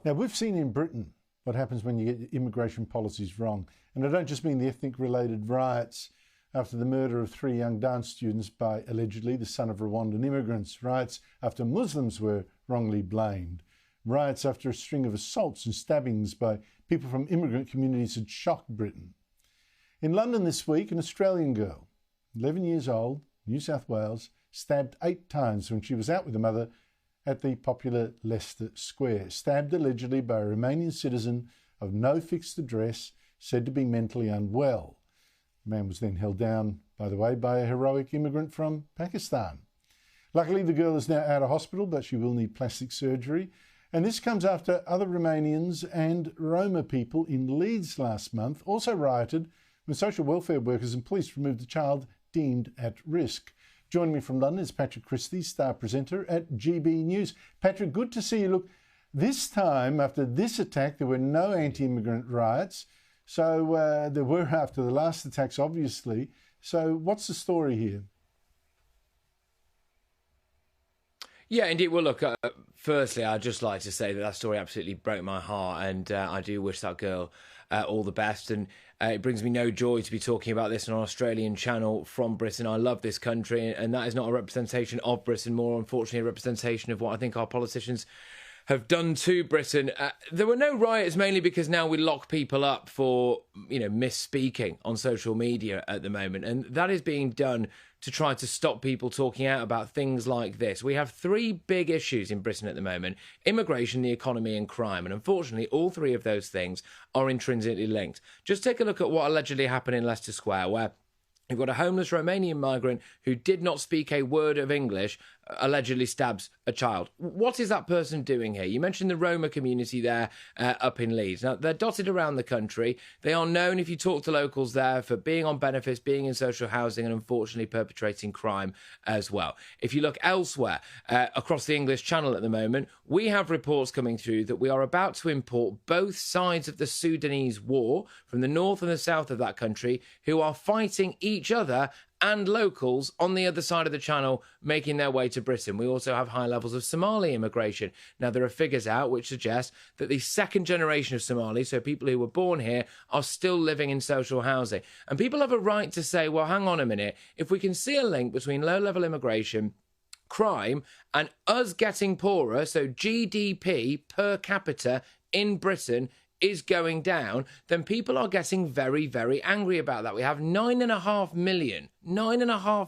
Now, we've seen in Britain what happens when you get immigration policies wrong. And I don't just mean the ethnic-related riots after the murder of 3 young dance students by, allegedly, the son of Rwandan immigrants, riots after Muslims were wrongly blamed, riots after a string of assaults and stabbings by people from immigrant communities had shocked Britain. In London this week, an Australian girl, 11 years old, New South Wales, stabbed 8 times when she was out with her mother at the popular Leicester Square, stabbed allegedly by a Romanian citizen of no fixed address, said to be mentally unwell. The man was then held down, by the way, by a heroic immigrant from Pakistan. Luckily, the girl is now out of hospital, but she will need plastic surgery. And this comes after other Romanians and Roma people in Leeds last month also rioted when social welfare workers and police removed a child deemed at risk. Joining me from London is Patrick Christys, star presenter at GB News. Patrick, good to see you. Look, this time, after this attack, there were no anti-immigrant riots. So there were after the last attacks, obviously. So what's the story here? Yeah, indeed. Well, look, firstly, I'd just like to say that story absolutely broke my heart, and I do wish that girl all the best. And it brings me no joy to be talking about this on an Australian channel from Britain. I love this country, and that is not a representation of Britain, more unfortunately a representation of what I think our politicians have done to Britain. There were no riots, mainly because now we lock people up for, misspeaking on social media at the moment. And that is being done to try to stop people talking out about things like this. We have 3 big issues in Britain at the moment: immigration, the economy and crime. And unfortunately, all 3 of those things are intrinsically linked. Just take a look at what allegedly happened in Leicester Square, where you've got a homeless Romanian migrant who did not speak a word of English, allegedly stabs a child. What is that person doing here? You mentioned the Roma community there up in Leeds. Now, they're dotted around the country. They are known, if you talk to locals there, for being on benefits, being in social housing, and unfortunately perpetrating crime as well. If you look elsewhere across the English Channel at the moment, we have reports coming through that we are about to import both sides of the Sudanese war from the north and the south of that country, who are fighting each other and locals on the other side of the channel, making their way to Britain. We also have high levels of Somali immigration. Now, there are figures out which suggest that the second generation of Somalis, so people who were born here, are still living in social housing. And people have a right to say, well, hang on a minute, if we can see a link between low-level immigration, crime, and us getting poorer, so GDP per capita in Britain is going down, then people are getting very, very angry about that. We have 9.5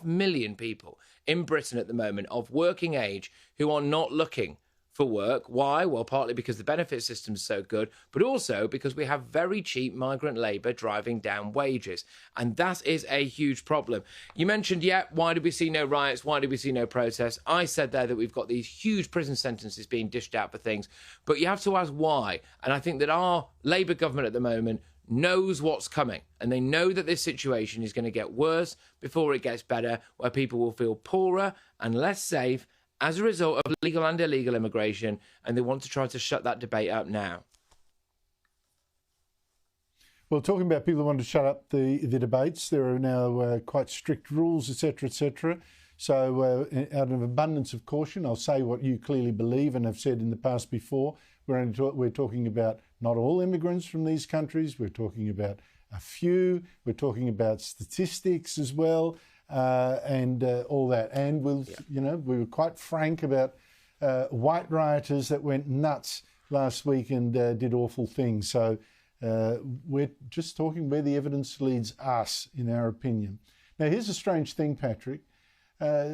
million people in Britain at the moment of working age who are not looking for work. Why? Well, partly because the benefit system is so good, but also because we have very cheap migrant labour driving down wages. And that is a huge problem. You mentioned, why did we see no riots? Why did we see no protests? I said there that we've got these huge prison sentences being dished out for things, but you have to ask why. And I think that our Labour government at the moment knows what's coming, and they know that this situation is going to get worse before it gets better, where people will feel poorer and less safe as a result of legal and illegal immigration, and they want to try to shut that debate up now. Well, talking about people who want to shut up the debates, there are now quite strict rules, etc., etc. So out of abundance of caution, I'll say what you clearly believe and have said in the past before. We're talking about not all immigrants from these countries. We're talking about a few. We're talking about statistics as well. And all that. And we were quite frank about white rioters that went nuts last week and did awful things. So we're just talking where the evidence leads us, in our opinion. Now, here's a strange thing, Patrick,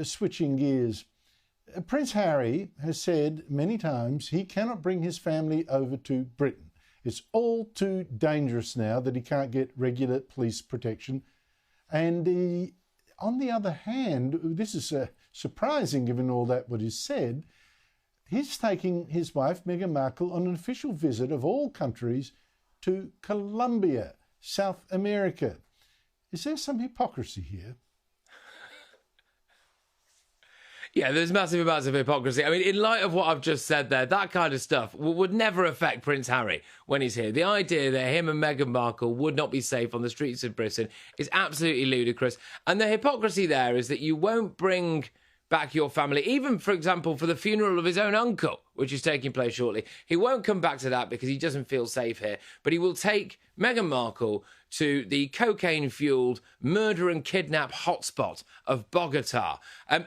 switching gears. Prince Harry has said many times he cannot bring his family over to Britain. It's all too dangerous now that he can't get regular police protection. And on the other hand, this is surprising given all that what is said, he's taking his wife, Meghan Markle, on an official visit of all countries to Colombia, South America. Is there some hypocrisy here? Yeah, there's massive amounts of hypocrisy. I mean, in light of what I've just said there, that kind of stuff would never affect Prince Harry when he's here. The idea that him and Meghan Markle would not be safe on the streets of Britain is absolutely ludicrous. And the hypocrisy there is that you won't bring back your family, even, for example, for the funeral of his own uncle, which is taking place shortly. He won't come back to that because he doesn't feel safe here, but he will take Meghan Markle to the cocaine-fueled murder and kidnap hotspot of Bogota.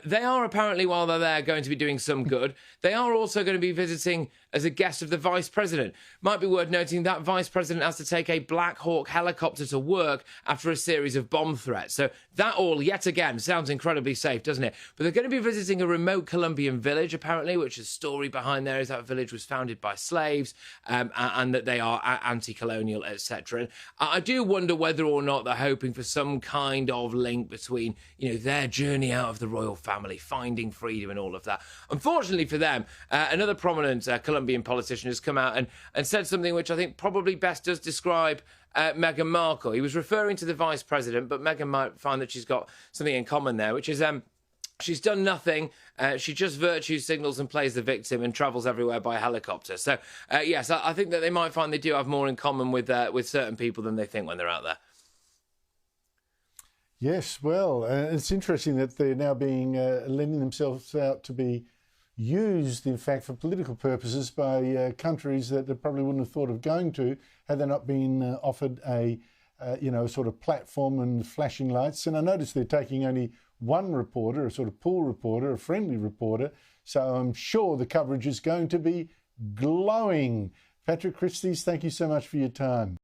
They are apparently, while they're there, going to be doing some good. They are also going to be visiting as a guest of the Vice President. Might be worth noting that Vice President has to take a Black Hawk helicopter to work after a series of bomb threats. So that all, yet again, sounds incredibly safe, doesn't it? But they're going to be visiting a remote Colombian village, apparently, which the story behind there is that village was founded by slaves and that they are anti-colonial, etc. And I do wonder whether or not they're hoping for some kind of link between, their journey out of the royal family, finding freedom and all of that. Unfortunately for them, another prominent Colombian politician has come out and said something which I think probably best does describe Meghan Markle. He was referring to the Vice President, but Meghan might find that she's got something in common there, which is she's done nothing. She just virtue signals and plays the victim and travels everywhere by helicopter. So, yes, I think that they might find they do have more in common with certain people than they think when they're out there. Yes, well, it's interesting that they're now being lending themselves out to be used, in fact, for political purposes by countries that they probably wouldn't have thought of going to had they not been offered a sort of platform and flashing lights. And I noticed they're taking only one reporter, a sort of pool reporter, a friendly reporter. So I'm sure the coverage is going to be glowing. Patrick Christys, thank you so much for your time.